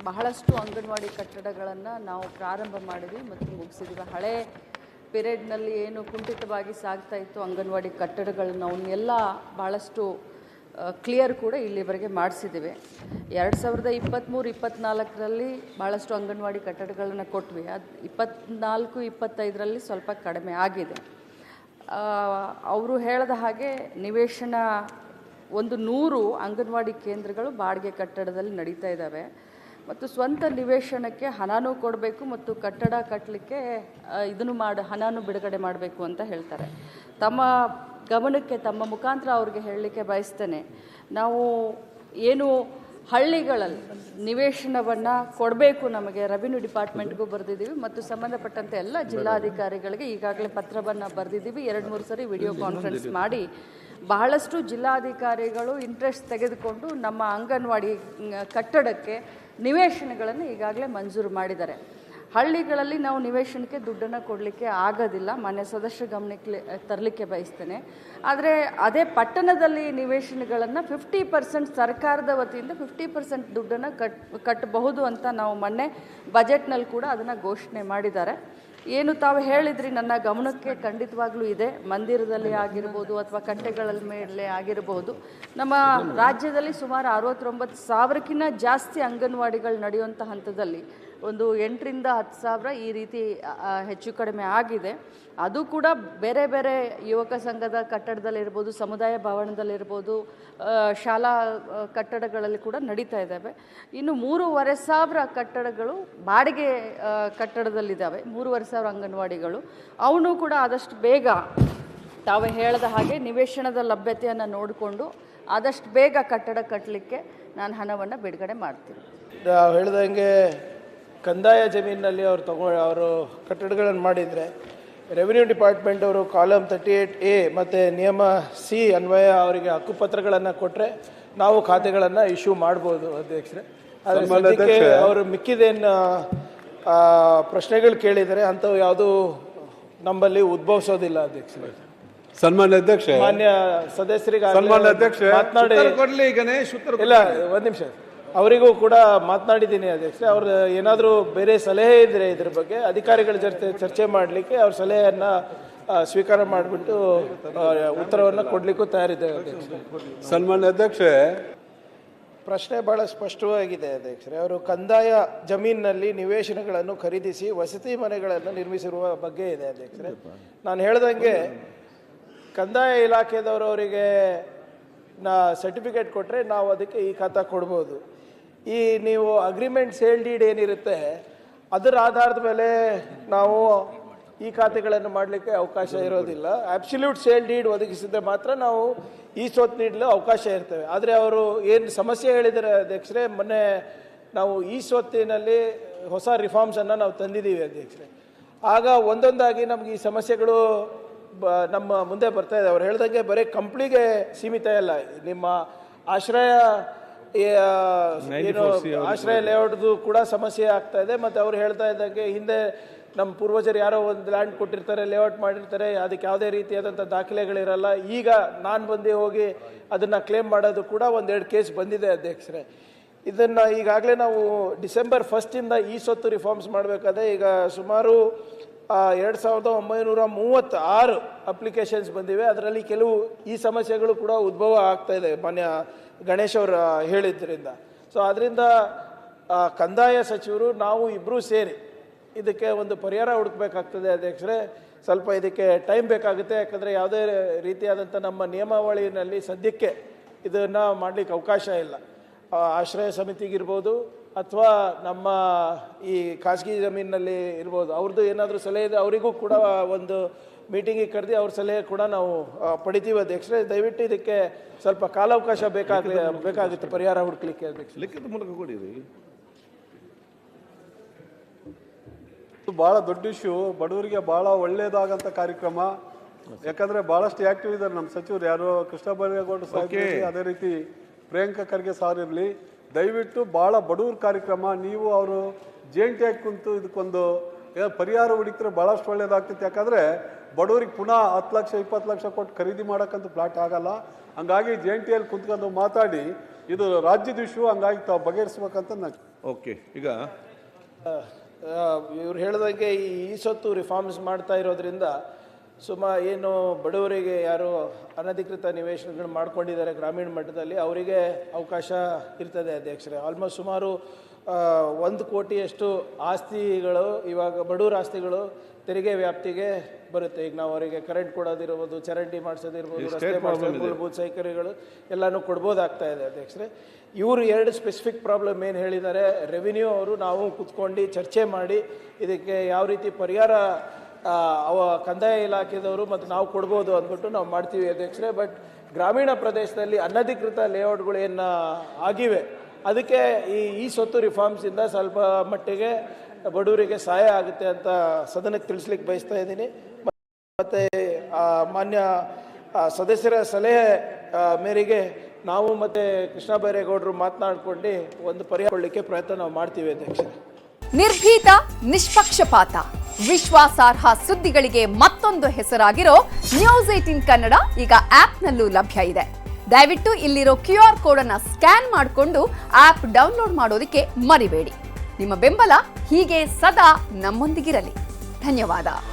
ಬಹಳಷ್ಟು ಅಂಗನವಾಡಿ ಕಟ್ಟಡಗಳನ್ನು ನಾವು ಪ್ರಾರಂಭ ಮಾಡಿದ್ವಿ ಮತ್ತು ಮುಗಿಸಿದ್ವಿ. ಹಳೆ ಪೀರಿಯಡ್ನಲ್ಲಿ ಏನು ಕುಂಠಿತವಾಗಿ ಸಾಗ್ತಾ ಇತ್ತು ಅಂಗನವಾಡಿ ಕಟ್ಟಡಗಳನ್ನ ಅವನ್ನೆಲ್ಲ ಭಾಳಷ್ಟು ಕ್ಲಿಯರ್ ಕೂಡ ಇಲ್ಲಿವರೆಗೆ ಮಾಡಿಸಿದ್ದೀವಿ. 2023-24ರಲ್ಲಿ ಭಾಳಷ್ಟು ಅಂಗನವಾಡಿ ಕಟ್ಟಡಗಳನ್ನು ಕೊಟ್ವಿ. ಅದು 24-25ರಲ್ಲಿ ಸ್ವಲ್ಪ ಕಡಿಮೆ ಆಗಿದೆ. ಅವರು ಹೇಳಿದ ಹಾಗೆ ನಿವೇಶನ 100 ಅಂಗನವಾಡಿ ಕೇಂದ್ರಗಳು ಬಾಡಿಗೆ ಕಟ್ಟಡದಲ್ಲಿ ನಡೀತಾ ಇದ್ದಾವೆ ಮತ್ತು ಸ್ವಂತ ನಿವೇಶನಕ್ಕೆ ಹಣನೂ ಕೊಡಬೇಕು ಮತ್ತು ಕಟ್ಟಡ ಕಟ್ಟಲಿಕ್ಕೆ ಹಣನೂ ಬಿಡುಗಡೆ ಮಾಡಬೇಕು ಅಂತ ಹೇಳ್ತಾರೆ. ತಮ್ಮ ಗಮನಕ್ಕೆ ತಮ್ಮ ಮುಖಾಂತರ ಅವ್ರಿಗೆ ಹೇಳಲಿಕ್ಕೆ ಬಯಸ್ತೇನೆ, ನಾವು ಏನು ಹಳ್ಳಿಗಳಲ್ಲಿ ನಿವೇಶನವನ್ನು ಕೊಡಬೇಕು, ನಮಗೆ ರೆವಿನ್ಯೂ ಡಿಪಾರ್ಟ್ಮೆಂಟ್ಗೂ ಬರೆದಿದ್ದೀವಿ ಮತ್ತು ಸಂಬಂಧಪಟ್ಟಂತೆ ಎಲ್ಲ ಜಿಲ್ಲಾಧಿಕಾರಿಗಳಿಗೆ ಈಗಾಗಲೇ ಪತ್ರವನ್ನು ಬರೆದಿದ್ದೀವಿ. 2-3 ಸರಿ ವಿಡಿಯೋ ಕಾನ್ಫರೆನ್ಸ್ ಮಾಡಿ ಬಹಳಷ್ಟು ಜಿಲ್ಲಾಧಿಕಾರಿಗಳು ಇಂಟ್ರೆಸ್ಟ್ ತೆಗೆದುಕೊಂಡು ನಮ್ಮ ಅಂಗನವಾಡಿ ಕಟ್ಟಡಕ್ಕೆ ನಿವೇಶನಗಳನ್ನು ಈಗಾಗಲೇ ಮಂಜೂರು ಮಾಡಿದ್ದಾರೆ. ಹಳ್ಳಿಗಳಲ್ಲಿ ನಾವು ನಿವೇಶನಕ್ಕೆ ದುಡ್ಡನ್ನು ಕೊಡಲಿಕ್ಕೆ ಆಗೋದಿಲ್ಲ, ಮಾನ್ಯ ಸದಸ್ಯರ ಗಮನಕ್ಕೆ ತರಲಿಕ್ಕೆ ಬಯಸ್ತೇನೆ. ಆದರೆ ಅದೇ ಪಟ್ಟಣದಲ್ಲಿ ನಿವೇಶನಗಳನ್ನು 50% ಸರ್ಕಾರದ ವತಿಯಿಂದ 50% ದುಡ್ಡನ್ನು ಕಟ್ಟಬಹುದು ಅಂತ ನಾವು ಮೊನ್ನೆ ಬಜೆಟ್ನಲ್ಲಿ ಕೂಡ ಅದನ್ನು ಘೋಷಣೆ ಮಾಡಿದ್ದಾರೆ. ಏನು ತಾವು ಹೇಳಿದ್ರಿ ನನ್ನ ಗಮನಕ್ಕೆ ಖಂಡಿತವಾಗ್ಲೂ ಇದೆ. ಮಂದಿರದಲ್ಲಿ ಆಗಿರ್ಬೋದು ಅಥವಾ ಕಟ್ಟೆಗಳ ಮೇಲೆ ಆಗಿರಬಹುದು, ನಮ್ಮ ರಾಜ್ಯದಲ್ಲಿ ಸುಮಾರು 69,000ಕ್ಕಿಂತ ಜಾಸ್ತಿ ಅಂಗನವಾಡಿಗಳು ನಡೆಯುವಂಥ ಹಂತದಲ್ಲಿ ಒಂದು 8,000-10,000 ಈ ರೀತಿ ಹೆಚ್ಚು ಕಡಿಮೆ ಆಗಿದೆ. ಅದು ಕೂಡ ಬೇರೆ ಬೇರೆ ಯುವಕ ಸಂಘದ ಕಟ್ಟಡದಲ್ಲಿರ್ಬೋದು, ಸಮುದಾಯ ಭವನದಲ್ಲಿರ್ಬೋದು, ಶಾಲಾ ಕಟ್ಟಡಗಳಲ್ಲಿ ಕೂಡ ನಡೀತಾ ಇದ್ದಾವೆ. ಇನ್ನು 3,500 ಕಟ್ಟಡಗಳು ಬಾಡಿಗೆ ಕಟ್ಟಡದಲ್ಲಿದ್ದಾವೆ, 3,500 ಅಂಗನವಾಡಿಗಳು. ಅವನು ಕೂಡ ಆದಷ್ಟು ಬೇಗ ತಾವು ಹೇಳಿದ ಹಾಗೆ ನಿವೇಶನದ ಲಭ್ಯತೆಯನ್ನು ನೋಡಿಕೊಂಡು ಆದಷ್ಟು ಬೇಗ ಕಟ್ಟಡ ಕಟ್ಟಲಿಕ್ಕೆ ನಾನು ಹಣವನ್ನು ಬಿಡುಗಡೆ ಮಾಡ್ತೀನಿ. ಹೇಳಿದಂಗೆ ಕಂದಾಯ ಜಮೀನಿನಲ್ಲಿ ಅವರು ಕಟ್ಟಡಗಳನ್ನು ಮಾಡಿದರೆ ರೆವಿನ್ಯೂ ಡಿಪಾರ್ಟ್ಮೆಂಟ್ ಅವರು ಕಾಲಮ್ 38A ಮತ್ತು ನಿಯಮ C ಅನ್ವಯ ಅವರಿಗೆ ಹಕ್ಕುಪತ್ರಗಳನ್ನು ಕೊಟ್ಟರೆ ನಾವು ಖಾತೆಗಳನ್ನು ಇಶ್ಯೂ ಮಾಡ್ಬೋದು ಅಧ್ಯಕ್ಷರೇ. ಆದರೆ ಅವರು ಮಿಕ್ಕಿದೇನು ಪ್ರಶ್ನೆಗಳು ಕೇಳಿದರೆ ಅಂಥವು ಯಾವುದೂ ನಮ್ಮಲ್ಲಿ ಉದ್ಭವಿಸೋದಿಲ್ಲ ಅಧ್ಯಕ್ಷರೇ. ಸನ್ಮಾನ್ಯ ಅಧ್ಯಕ್ಷ, ಮಾನ್ಯ ಸದಸ್ಯರಿಗೆ ಮಾತನಾಡಿ ಇಲ್ಲ, ಒಂದು ನಿಮಿಷ, ಅವರಿಗೂ ಕೂಡ ಮಾತನಾಡಿದ್ದೀನಿ ಅಧ್ಯಕ್ಷ. ಅವ್ರು ಏನಾದರೂ ಬೇರೆ ಸಲಹೆ ಇದ್ದರೆ ಇದ್ರ ಬಗ್ಗೆ ಅಧಿಕಾರಿಗಳ ಜೊತೆ ಚರ್ಚೆ ಮಾಡಲಿಕ್ಕೆ ಅವ್ರ ಸಲಹೆಯನ್ನು ಸ್ವೀಕಾರ ಮಾಡಿಬಿಟ್ಟು ಉತ್ತರವನ್ನು ಕೊಡಲಿಕ್ಕೂ ತಯಾರಿದ್ದೇವೆ ಅಧ್ಯಕ್ಷ. ಸನ್ಮಾನ್ಯ ಅಧ್ಯಕ್ಷ, ಪ್ರಶ್ನೆ ಭಾಳ ಸ್ಪಷ್ಟವಾಗಿದೆ ಅಧ್ಯಕ್ಷರೇ. ಅವರು ಕಂದಾಯ ಜಮೀನಿನಲ್ಲಿ ನಿವೇಶನಗಳನ್ನು ಖರೀದಿಸಿ ವಸತಿ ಮನೆಗಳನ್ನು ನಿರ್ಮಿಸಿರುವ ಬಗ್ಗೆ ಇದೆ ಅಧ್ಯಕ್ಷರೇ. ನಾನು ಹೇಳ್ದಂಗೆ ಕಂದಾಯ ಇಲಾಖೆದವರು ಅವರಿಗೆ ಸರ್ಟಿಫಿಕೇಟ್ ಕೊಟ್ಟರೆ ನಾವು ಅದಕ್ಕೆ ಈ ಖಾತಾ ಕೊಡ್ಬೋದು. ಈ ನೀವು ಅಗ್ರಿಮೆಂಟ್ ಸೇಲ್ ಡೀಡ್ ಏನಿರುತ್ತೆ ಅದರ ಆಧಾರದ ಮೇಲೆ ನಾವು ಈ ಖಾತೆಗಳನ್ನು ಮಾಡಲಿಕ್ಕೆ ಅವಕಾಶ ಇರೋದಿಲ್ಲ. ಅಬ್ಸಲ್ಯೂಟ್ ಸೇಲ್ ಡೀಡ್ ಒದಗಿಸಿದ್ರೆ ಮಾತ್ರ ನಾವು ಈ ಸ್ವತ್ತು ನೀಡಲು ಅವಕಾಶ ಇರ್ತೇವೆ. ಆದರೆ ಅವರು ಏನು ಸಮಸ್ಯೆ ಹೇಳಿದರೆ ಅಧ್ಯಕ್ಷರೇ, ಮೊನ್ನೆ ನಾವು ಈ ಸ್ವತ್ತಿನಲ್ಲಿ ಹೊಸ ರಿಫಾರ್ಮ್ಸನ್ನು ನಾವು ತಂದಿದ್ದೀವಿ ಅಧ್ಯಕ್ಷರೇ. ಆಗ ಒಂದೊಂದಾಗಿ ನಮ್ಗೆ ಈ ಸಮಸ್ಯೆಗಳು ನಮ್ಮ ಮುಂದೆ ಬರ್ತಾ ಇದೆ. ಅವ್ರು ಹೇಳ್ದಂಗೆ ಬರೀ ಕಂಪ್ನಿಗೆ ಸೀಮಿತ ಇಲ್ಲ, ನಿಮ್ಮ ಆಶ್ರಯ ಏನು ಆಶ್ರಯ ಲೇಔಟ್ದು ಕೂಡ ಸಮಸ್ಯೆ ಆಗ್ತಾ ಇದೆ. ಮತ್ತು ಅವ್ರು ಹೇಳ್ತಾ ಇದ್ದಂಗೆ ಹಿಂದೆ ನಮ್ಮ ಪೂರ್ವಜರು ಯಾರೋ ಒಂದು ಲ್ಯಾಂಡ್ ಕೊಟ್ಟಿರ್ತಾರೆ, ಲೇಔಟ್ ಮಾಡಿರ್ತಾರೆ, ಅದಕ್ಕೆ ಯಾವುದೇ ರೀತಿಯಾದಂಥ ದಾಖಲೆಗಳಿರಲ್ಲ. ಈಗ ನಾನು ಬಂದು ಹೋಗಿ ಅದನ್ನು ಕ್ಲೇಮ್ ಮಾಡೋದು ಕೂಡ 1-2 ಕೇಸ್ ಬಂದಿದೆ ಅಧ್ಯಕ್ಷರೇ. ಇದನ್ನು ಈಗಾಗಲೇ ನಾವು ಡಿಸೆಂಬರ್ 1 ಈ ಸ್ವತ್ತು ರಿಫಾರ್ಮ್ಸ್ ಮಾಡಬೇಕಾದ್ರೆ ಈಗ ಸುಮಾರು 2,936 ಅಪ್ಲಿಕೇಶನ್ಸ್ ಬಂದಿವೆ. ಅದರಲ್ಲಿ ಕೆಲವು ಈ ಸಮಸ್ಯೆಗಳು ಕೂಡ ಉದ್ಭವ ಆಗ್ತಾ ಇದೆ ಮಾನ್ಯ ಗಣೇಶ್ ಅವರು ಹೇಳಿದ್ರಿಂದ. ಸೊ ಅದರಿಂದ ಕಂದಾಯ ಸಚಿವರು ನಾವು ಇಬ್ಬರೂ ಸೇರಿ ಇದಕ್ಕೆ ಒಂದು ಪರಿಹಾರ ಹುಡುಕಬೇಕಾಗ್ತದೆ ಅಧ್ಯಕ್ಷರೇ. ಸ್ವಲ್ಪ ಇದಕ್ಕೆ ಟೈಮ್ ಬೇಕಾಗುತ್ತೆ, ಯಾಕಂದರೆ ಯಾವುದೇ ರೀತಿಯಾದಂಥ ನಮ್ಮ ನಿಯಮಾವಳಿನಲ್ಲಿ ಸದ್ಯಕ್ಕೆ ಇದನ್ನು ಮಾಡಲಿಕ್ಕೆ ಅವಕಾಶ ಇಲ್ಲ. ಆಶ್ರಯ ಸಮಿತಿಗಿರ್ಬೋದು ಅಥವಾ ನಮ್ಮ ಈ ಖಾಸಗಿ ಜಮೀನಿನಲ್ಲಿ ಇರ್ಬೋದು, ಅವ್ರದ್ದು ಏನಾದರೂ ಸಲಹೆ ಇದೆ ಅವರಿಗೂ ಕೂಡ ಒಂದು ಮೀಟಿಂಗಿಗೆ ಕರೆದು ಅವ್ರ ಸಲಹೆ ಕೂಡ ನಾವು ಪಡಿತೀವಿ ಅಧ್ಯಕ್ಷರೇ. ದಯವಿಟ್ಟು ಇದಕ್ಕೆ ಸ್ವಲ್ಪ ಕಾಲಾವಕಾಶ ಬೇಕಾಗುತ್ತೆ ಪರಿಹಾರ ಹುಡುಕ್ಲಿಕ್ಕೆ ಅಧ್ಯಕ್ಷ. ಲಿಖಿತ ಮೂಲಕ ಕೊಡಿರಿ. ಭಾಳ ದೊಡ್ಡ ಇಶ್ಯೂ, ಬಡವರಿಗೆ ಭಾಳ ಒಳ್ಳೆಯದಾಗಂಥ ಕಾರ್ಯಕ್ರಮ. ಯಾಕಂದರೆ ಭಾಳಷ್ಟು ಆ್ಯಕ್ಟಿವ್ ಇದ್ದಾರೆ ನಮ್ಮ ಸಚಿವರು, ಯಾರು ಕೃಷ್ಣ ಬೈರೇಗೌಡ ಸಾಹೇಬ್, ಅದೇ ರೀತಿ ಪ್ರಿಯಾಂಕಾ ಖರ್ಗೆ ಸಾರ್ ಇರಲಿ. ದಯವಿಟ್ಟು ಭಾಳ ಬಡವ್ರ ಕಾರ್ಯಕ್ರಮ, ನೀವು ಅವರು ಜೇಂಟಿಯಾಗಿ ಕುಂತು ಇದಕ್ಕೊಂದು ಪರಿಹಾರ ಹುಡುಕಿದ್ರೆ ಭಾಳಷ್ಟು ಒಳ್ಳೇದಾಗ್ತೈತೆ. ಯಾಕಂದರೆ ಬಡವರಿಗೆ ಪುನಃ 10 ಲಕ್ಷ 20 ಲಕ್ಷ ಕೊಟ್ಟು ಖರೀದಿ ಮಾಡೋಕ್ಕಂತೂ ಪ್ಲಾಟ್ ಆಗಲ್ಲ. ಹಂಗಾಗಿ ಜೇಂಟಿಯಲ್ಲಿ ಕುಂತ್ಕೊಂಡು ಮಾತಾಡಿ ಇದು ರಾಜ್ಯದ ಇಶ್ಯೂ, ಹಂಗಾಗಿ ತಾವು ಬಗೆಹರಿಸ್ಬೇಕಂತ ನಾನು ಓಕೆ, ಈಗ ಇವ್ರು ಹೇಳ್ದಂಗೆ ಈ ಸೊತ್ತು ರಿಫಾರ್ಮ್ಸ್ ಮಾಡ್ತಾ ಇರೋದ್ರಿಂದ ಏನು ಬಡವರಿಗೆ ಯಾರು ಅನಧಿಕೃತ ನಿವೇಶನಗಳು ಮಾಡ್ಕೊಂಡಿದ್ದಾರೆ ಗ್ರಾಮೀಣ ಮಟ್ಟದಲ್ಲಿ ಅವರಿಗೆ ಅವಕಾಶ ಇರ್ತದೆ ಅಧ್ಯಕ್ಷರೇ. ಆಲ್ಮೋಸ್ಟ್ ಸುಮಾರು 1 ಕೋಟಿಯಷ್ಟು ಆಸ್ತಿಗಳು ಇವಾಗ ಬಡವರ ಆಸ್ತಿಗಳು ತೆರಿಗೆ ವ್ಯಾಪ್ತಿಗೆ ಬರುತ್ತೆ. ಈಗ ನಾವು ಅವರಿಗೆ ಕರೆಂಟ್ ಕೊಡೋದಿರ್ಬೋದು, ಚರಂಡಿ ಮಾಡಿಸೋದಿರ್ಬೋದು, ರಸ್ತೆ ಮಾಡಿಸೋದು, ಮೂಲಭೂತ ಸೌಕರ್ಯಗಳು ಎಲ್ಲನೂ ಕೊಡ್ಬೋದಾಗ್ತಾ ಇದೆ ಅಧ್ಯಕ್ಷರೇ. ಇವರು 2 ಸ್ಪೆಸಿಫಿಕ್ ಪ್ರಾಬ್ಲಮ್ ಏನು ಹೇಳಿದ್ದಾರೆ, ರೆವಿನ್ಯೂ ಅವರು ನಾವು ಕೂತ್ಕೊಂಡು ಚರ್ಚೆ ಮಾಡಿ ಇದಕ್ಕೆ ಯಾವ ರೀತಿ ಪರಿಹಾರ ಕಂದಾಯ ಇಲಾಖೆದವರು ಮತ್ತು ನಾವು ಕೊಡ್ಬೋದು ಅಂದ್ಬಿಟ್ಟು ನಾವು ಮಾಡ್ತೀವಿ ಅಧ್ಯಕ್ಷರೇ. ಬಟ್ ಗ್ರಾಮೀಣ ಪ್ರದೇಶದಲ್ಲಿ ಅನಧಿಕೃತ ಲೇಔಟ್ಗಳು ಏನು ಆಗಿವೆ ಅದಕ್ಕೆ ಈ ಸೊತ್ತು ರಿಫಾರ್ಮ್ಸಿಂದ ಸ್ವಲ್ಪ ಮಟ್ಟಿಗೆ ಬಡವರಿಗೆ ಸಹಾಯ ಆಗುತ್ತೆ ಅಂತ ಸದನಕ್ಕೆ ತಿಳಿಸ್ಲಿಕ್ಕೆ ಬಯಸ್ತಾ ಇದ್ದೀನಿ. ಮತ್ತು ಮಾನ್ಯ ಸದಸ್ಯರ ಸಲಹೆ ಮೇರೆಗೆ ನಾವು ಮತ್ತು ಕೃಷ್ಣ ಬೈರೇಗೌಡರು ಮಾತನಾಡ್ಕೊಂಡು ಒಂದು ಪರಿಹಾರ ಕೊಡಲಿಕ್ಕೆ ಪ್ರಯತ್ನ ನಾವು ಮಾಡ್ತೀವಿ ಅಧ್ಯಕ್ಷರೇ. ನಿರ್ಭೀತ, ನಿಷ್ಪಕ್ಷಪಾತ, ವಿಶ್ವಾಸಾರ್ಹ ಸುದ್ದಿಗಳಿಗೆ ಮತ್ತೊಂದು ಹೆಸರಾಗಿರೋ ನ್ಯೂಸ್ 18 ಕನ್ನಡ ಈಗ ಆಪ್ನಲ್ಲೂ ಲಭ್ಯ ಇದೆ. ದಯವಿಟ್ಟು ಇಲ್ಲಿರೋ QR ಕೋಡ್ ಅನ್ನ ಸ್ಕ್ಯಾನ್ ಮಾಡಿಕೊಂಡು ಆಪ್ ಡೌನ್ಲೋಡ್ ಮಾಡೋದಕ್ಕೆ ಮರಿಬೇಡಿ. ನಿಮ್ಮ ಬೆಂಬಲ ಹೀಗೆ ಸದಾ ನಮ್ಮೊಂದಿಗಿರಲಿ. ಧನ್ಯವಾದ.